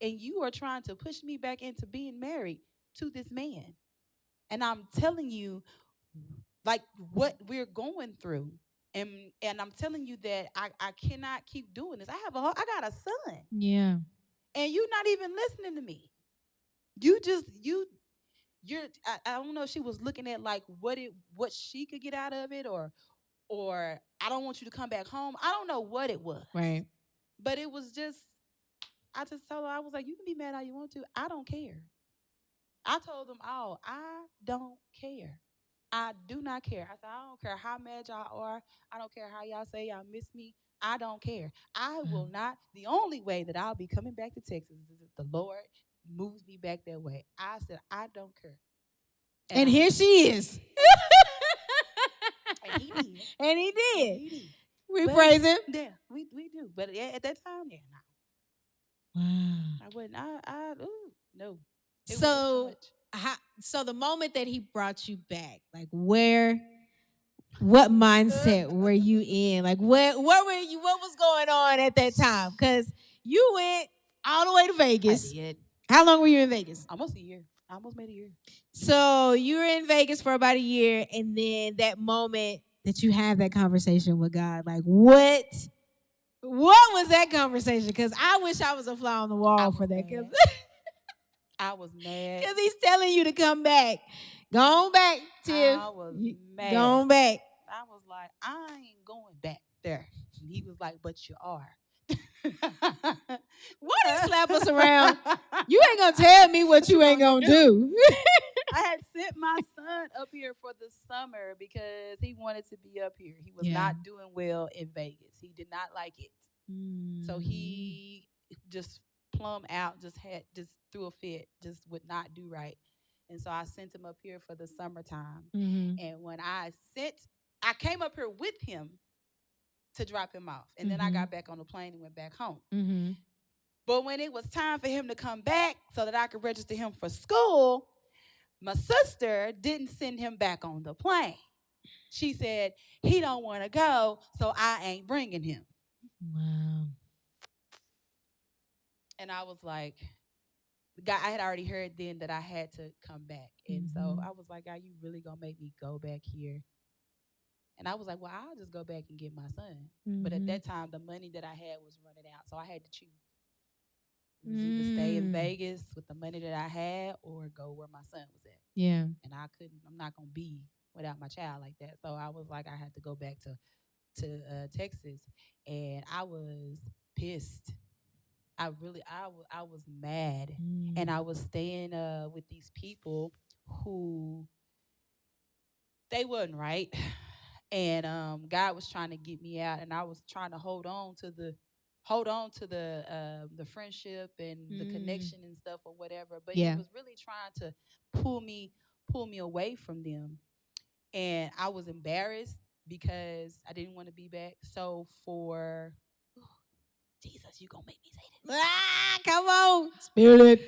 And you are trying to push me back into being married to this man. And I'm telling you, like, what we're going through. And I'm telling you that I cannot keep doing this. I got a son. Yeah. And you're not even listening to me. I don't know if she was looking at like what she could get out of it or I don't want you to come back home. I don't know what it was. Right. But it was just, I just told her, I was like, you can be mad how you want to. I don't care. I told them all, I don't care. I do not care. I said, I don't care how mad y'all are. I don't care how y'all say y'all miss me. I don't care. I will not. The only way that I'll be coming back to Texas is if the Lord moves me back that way. I said, I don't care. And here she is. And he did. And he did. We praise him. Yeah, we do. But at that time, yeah, no. Wow. I wouldn't. No. So the moment that he brought you back, like what mindset were you in? Like where were you? What was going on at that time? Because you went all the way to Vegas. I did. How long were you in Vegas? Almost a year. I almost made a year. So you were in Vegas for about a year, and then that moment that you had that conversation with God, like what? What was that conversation? Because I wish I was a fly on the wall for that. I was mad. Because he's telling you to come back. Go on back, Tiff. I was mad. Go on back. I was like, I ain't going back there. And he was like, but you are. What he slap us around? You ain't gonna tell me what you ain't gonna do. I had sent my son up here for the summer because he wanted to be up here. He was not doing well in Vegas. He did not like it. So he just plumb out, just threw a fit, just would not do right. And so I sent him up here for the summertime. And when I came up here with him to drop him off. And then I got back on the plane and went back home. But when it was time for him to come back so that I could register him for school, my sister didn't send him back on the plane. She said, he don't want to go, so I ain't bringing him. Wow. And I was like, God, I had already heard then that I had to come back. And so I was like, God, you really going to make me go back here? And I was like, well, I'll just go back and get my son. But at that time, the money that I had was running out. So I had to choose. It was either stay in Vegas with the money that I had or go where my son was at. Yeah. And I'm not going to be without my child like that. So I was like, I had to go back to Texas. And I was pissed. I was mad. And I was staying with these people who they wasn't right. And God was trying to get me out, and I was trying to hold on to the friendship and the connection and stuff or whatever. But he was really trying to pull me away from them. And I was embarrassed because I didn't want to be back. So for Jesus, you gonna make me say this. Come on. Spirit.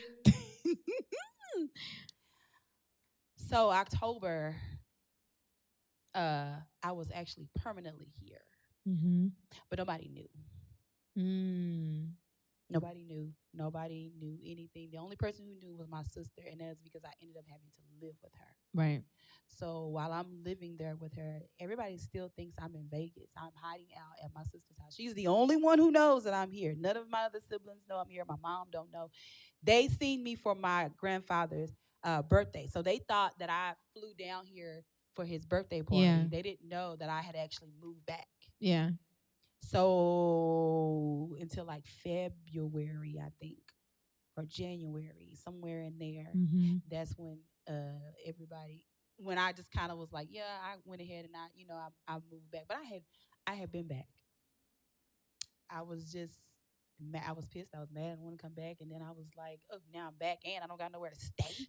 So October, I was actually permanently here. But nobody knew. Nobody knew. Nobody knew anything. The only person who knew was my sister, and that's because I ended up having to live with her. Right. So while I'm living there with her, everybody still thinks I'm in Vegas. I'm hiding out at my sister's house. She's the only one who knows that I'm here. None of my other siblings know I'm here. My mom don't know. They seen me for my grandfather's birthday, so they thought that I flew down here for his birthday party. Yeah. They didn't know that I had actually moved back. Yeah. So until like February, I think, or January, somewhere in there, that's when when I just kind of was like, yeah, I went ahead and I moved back. But I had been back. I was just I was pissed. I was mad. I didn't want to come back. And then I was like, oh, now I'm back and I don't got nowhere to stay.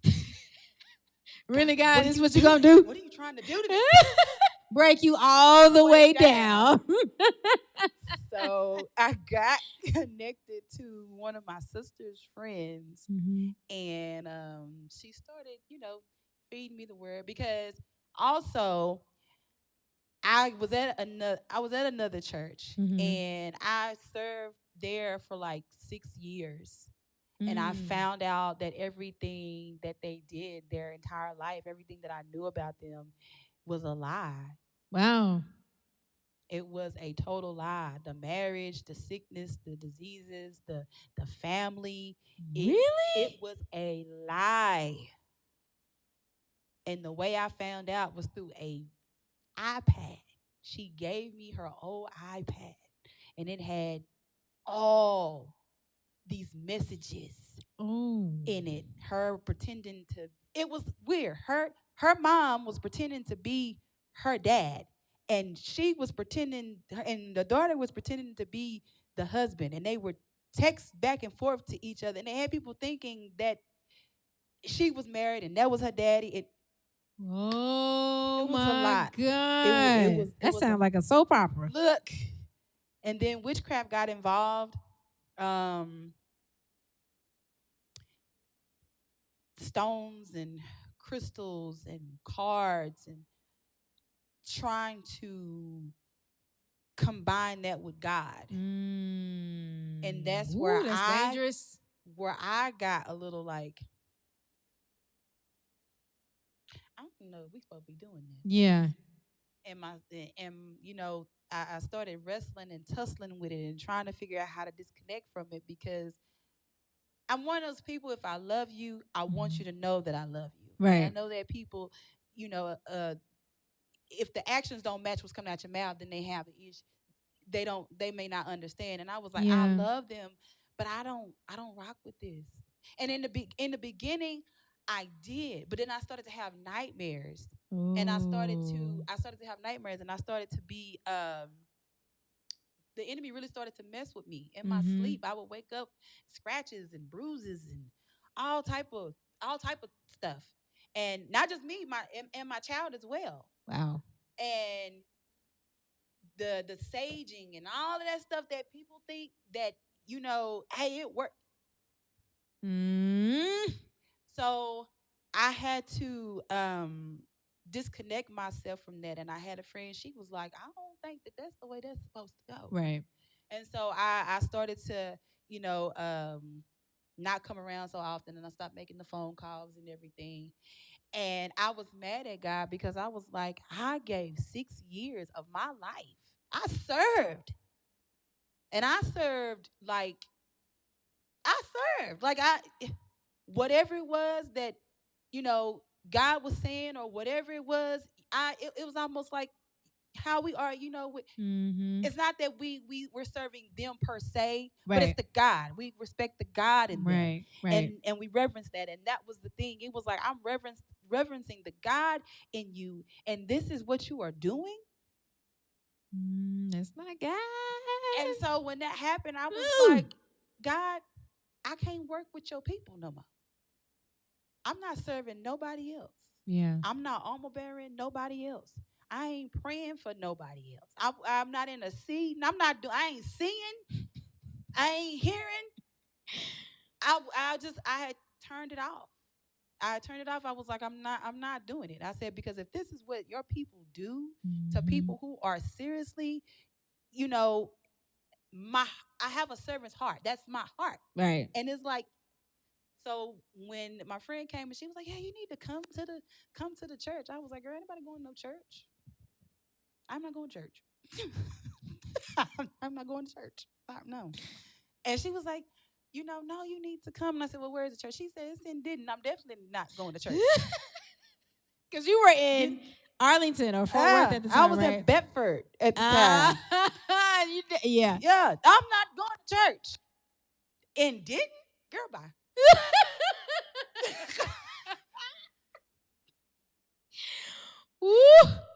Really, God, this is what you gonna do? What are you trying to do to me? Break you all the way down. So I got connected to one of my sister's friends, and she started, feeding me the word, because also I was at another church, and I served there for like 6 years. And I found out that everything that they did their entire life, everything that I knew about them, was a lie. Wow. It was a total lie. The marriage, the sickness, the diseases, the family. Really? It was a lie. And the way I found out was through a iPad. She gave me her old iPad, and it had all these messages in it. Her pretending to, it was weird. Her mom was pretending to be her dad, and she was pretending, and the daughter was pretending to be the husband, and they would text back and forth to each other, and they had people thinking that she was married and that was her daddy. Oh my God. That sounds like a soap opera. Look. And then witchcraft got involved. Stones and crystals and cards, and trying to combine that with God. And that's where that's dangerous. Where I got a little like, I don't know if we supposed to be doing this. Yeah. And I started wrestling and tussling with it and trying to figure out how to disconnect from it, because I'm one of those people, if I love you, I want you to know that I love you. Right. And I know that people, if the actions don't match what's coming out your mouth, then they have an issue. They may not understand. And I was like, I love them, but I don't rock with this. And in the beginning, I did, but then I started to have nightmares. Ooh. And I started to have nightmares, and I started to be the enemy really started to mess with me in my sleep. I would wake up scratches and bruises and all type of stuff, and not just me, my child as well. Wow. And the saging and all of that stuff that people think that hey, it worked. So I had to disconnect myself from that. And I had a friend, she was like, I don't think that that's the way that's supposed to go. Right. And so I started to, not come around so often, and I stopped making the phone calls and everything. And I was mad at God, because I was like, I gave 6 years of my life. I served. And I served like whatever it was that, God was saying, or whatever it was, it was almost like how we are, it's not that we're serving them per se, right, but it's the God. We respect the God in them. Right, right. And we reverence that. And that was the thing. It was like, I'm reverencing the God in you, and this is what you are doing. That's not God. And so when that happened, I was like, God, I can't work with your people no more. I'm not serving nobody else. Yeah. I'm not armor bearing nobody else. I ain't praying for nobody else. I'm not in a seat. I ain't seeing. I ain't hearing. I had turned it off. I turned it off. I was like, I'm not doing it. I said, because if this is what your people do to people who are seriously, I have a servant's heart. That's my heart. Right. And it's like, so when my friend came and she was like, yeah, you need to come to the church. I was like, girl, anybody going to no church? I'm not going to church. I'm not going to church. No. And she was like, no, you need to come. And I said, well, where is the church? She said, it's in Denton. I'm definitely not going to church. Because you were in Arlington or Fort Worth at the time, I was in Bedford at the time. Yeah. Yeah, I'm not going to church. In Denton? Girl, bye.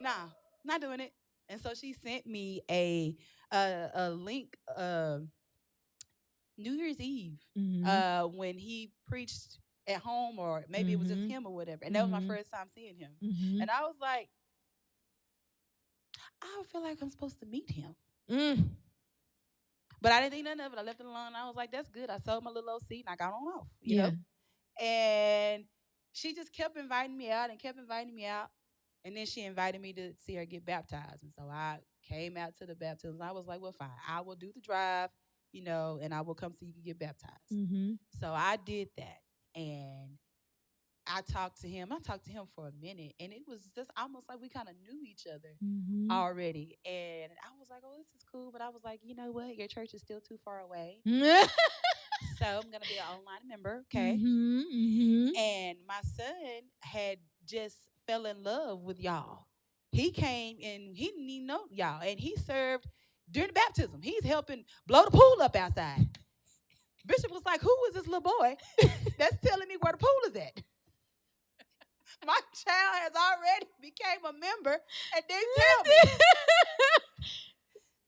Nah, not doing it. And so she sent me a link New Year's Eve when he preached at home, or maybe it was just him or whatever. And that was my first time seeing him. And I was like, I don't feel like I'm supposed to meet him. But I didn't think nothing of it. I left it alone. I was like, that's good. I sold my little old seat and I got on off, you know? And she just kept inviting me out and kept inviting me out. And then she invited me to see her get baptized. And so I came out to the baptism. I was like, well, fine. I will do the drive, and I will come see you get baptized. So I did that. And I talked to him. I talked to him for a minute. And it was just almost like we kind of knew each other already. And I was like, oh, this is cool. But I was like, you know what? Your church is still too far away. So I'm going to be an online member. Okay. And my son had just fell in love with y'all. He came and he didn't even know y'all. And he served during the baptism. He's helping blow the pool up outside. Bishop was like, who is this little boy that's telling me where the pool is at? My child has already became a member and didn't tell me.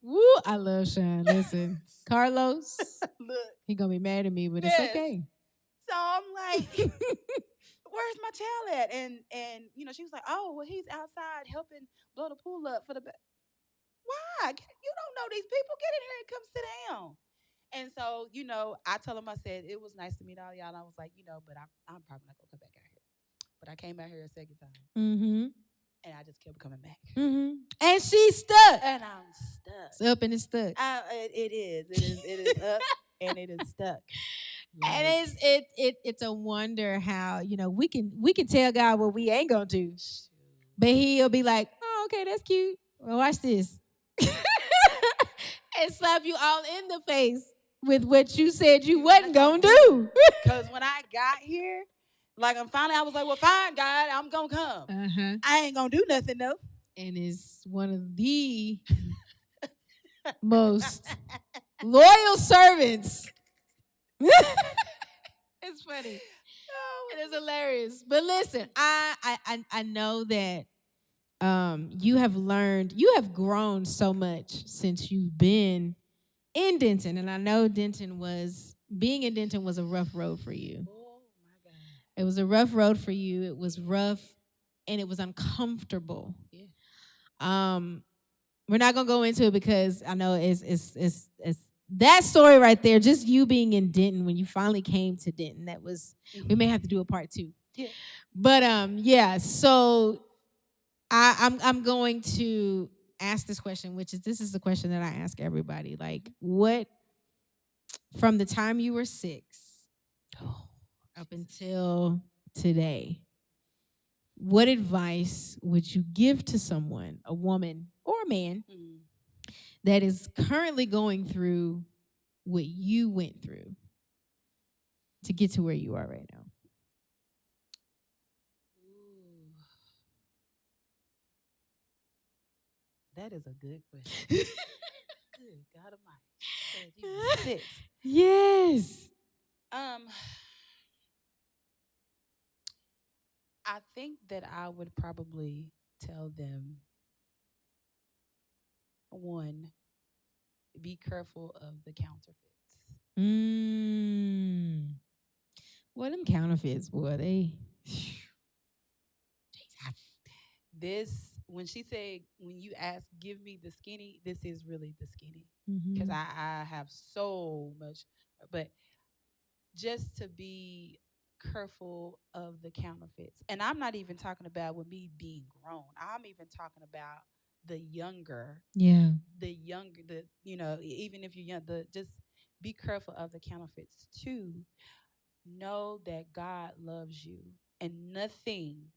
Woo, I love Sean. Listen, Carlos, look, he gonna be mad at me, but it's okay. So I'm like, where's my child at? And she was like, oh, well, he's outside helping blow the pool up for the. Why? You don't know these people. Get in here and come sit down. And so, I told him, I said, it was nice to meet all y'all. And I was like, but I'm probably not gonna come back out here. But I came out here a second time. And I just kept coming back. And she's stuck. And I'm stuck. It's up and it's stuck. It is up and it is stuck. Like, and it's a wonder how we can tell God what we ain't gonna do, but He'll be like, oh, okay, that's cute. Well, watch this, and slap you all in the face with what you said you wasn't gonna do. Because when I got here, like I was like, well, fine, God, I'm gonna come. I ain't gonna do nothing though. And it's one of the most loyal servants. It's funny. It is hilarious. But listen, I know that you have grown so much since you've been in Denton, and I know being in Denton was a rough road for you. Oh my God. It was a rough road for you. It was rough and it was uncomfortable. Yeah. We're not gonna go into it because I know it's that story right there. Just you being in Denton when you finally came to Denton. That was we may have to do a part 2. Yeah. But yeah. So I'm going to ask this question, this is the question that I ask everybody. Like, what from the time you were 6 up until today, what advice would you give to someone, a woman or a man, that is currently going through what you went through to get to where you are right now? Ooh. That is a good question. Good God Almighty. You were 6. Yes. I think that I would probably tell them, one, be careful of the counterfeits. Well, them counterfeits, boy, they. This, when she said, when you ask, give me the skinny, this is really the skinny. Because I have so much, but just to be careful of the counterfeits. And I'm not even talking about with me being grown. I'm even talking about the younger. Yeah. Even if you're young, just be careful of the counterfeits. 2, know that God loves you. And nothing,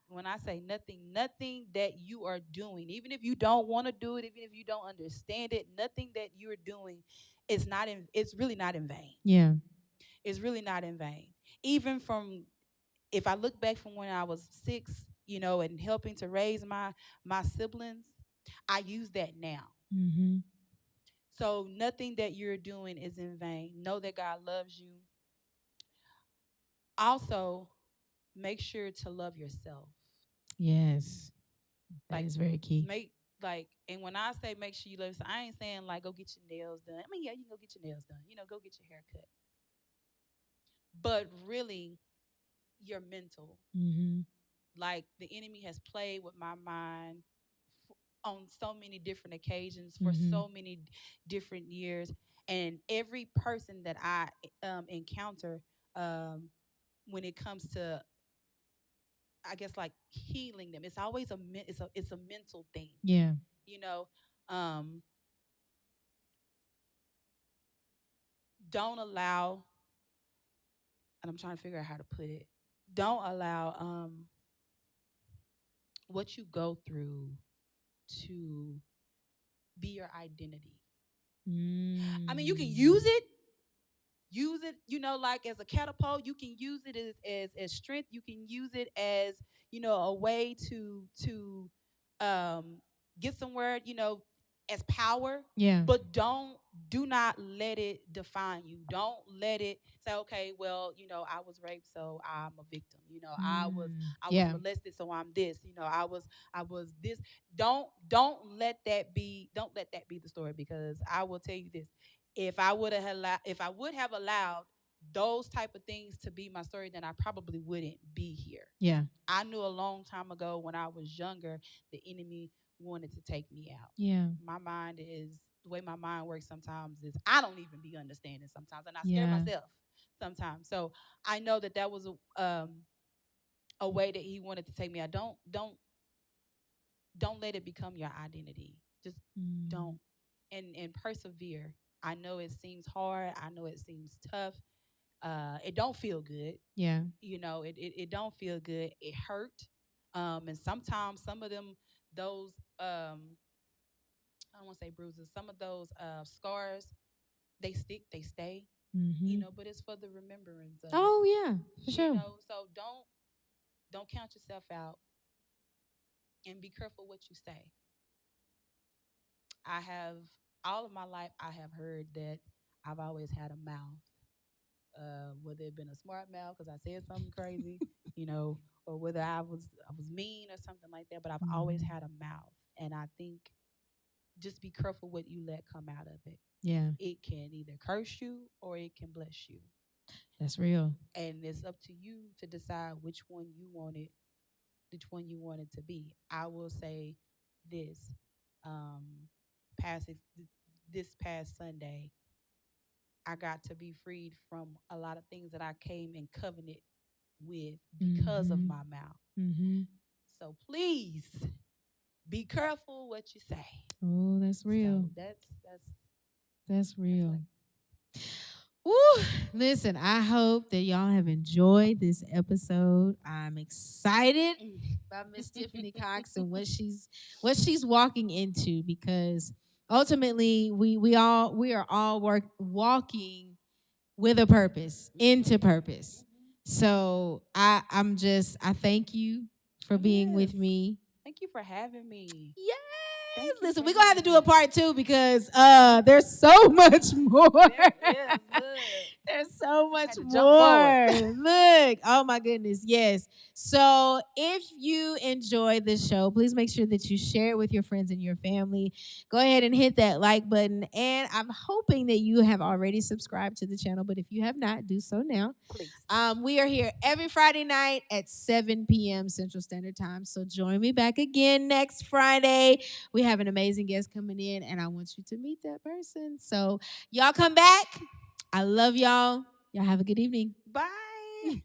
when I say nothing that you are doing, even if you don't want to do it, even if you don't understand it, nothing that you're doing it's really not in vain. Yeah. It's really not in vain. Even if I look back from when I was 6, and helping to raise my siblings, I use that now. So nothing that you're doing is in vain. Know that God loves you. Also, make sure to love yourself. Yes. That is very key. And when I say make sure you love yourself, I ain't saying like go get your nails done. I mean, yeah, you can go get your nails done. Go get your hair cut. But really, your mental. Like the enemy has played with my mind on so many different occasions for so many different years, and every person that I encounter, when it comes to, I guess, like healing them, it's always it's a mental thing. Yeah. Don't allow, and I'm trying to figure out how to put it. Don't allow what you go through to be your identity. I mean, you can use it, like as a catapult. You can use it as strength. You can use it as, a way to get somewhere, as power. Yeah. But do not let it define you. Don't let it say, okay, well, I was raped, so I'm a victim. I was molested, so I'm this. I was this. Don't let that be the story, because I will tell you this. If I would have allowed those type of things to be my story, then I probably wouldn't be here. Yeah. I knew a long time ago when I was younger, the enemy wanted to take me out. Yeah. The way my mind works sometimes is I don't even be understanding sometimes, and I scare myself sometimes. So I know that was a way that he wanted to take me out. Don't don't let it become your identity. Just don't, and persevere. I know it seems hard. I know it seems tough. It don't feel good. Yeah. It don't feel good. It hurt. And sometimes some of them, those I don't want to say bruises, some of those scars, they stick, they stay. But it's for the remembrance of it. Oh yeah, for sure. So don't count yourself out, and be careful what you say. I have all of my life I have heard that I've always had a mouth, whether it been a smart mouth because I said something crazy, or whether I was mean or something like that. But I've always had a mouth, and I think just be careful what you let come out of it. Yeah. It can either curse you or it can bless you, That's real. and it's up to you to decide which one you want it to be. I will say this: um, past this past Sunday, I got to be freed from a lot of things that I came in covenant with because of my mouth. So please be careful what you say. Oh, that's real. So that's real. Woo! Listen, I hope that y'all have enjoyed this episode. I'm excited about Miss Tiffanie Cox and what she's walking into, because ultimately we are all walking with a purpose, into purpose. So I thank you for being with me. Thank you for having me. Yes. Listen, we're gonna have to do a part 2 because there's so much more. There's so much more. Look, oh my goodness, yes. So if you enjoyed this show, please make sure that you share it with your friends and your family. Go ahead and hit that like button. And I'm hoping that you have already subscribed to the channel, but if you have not, do so now. Please. We are here every Friday night at 7 p.m. Central Standard Time. So join me back again next Friday. We have an amazing guest coming in, and I want you to meet that person. So y'all come back. I love y'all. Y'all have a good evening. Bye.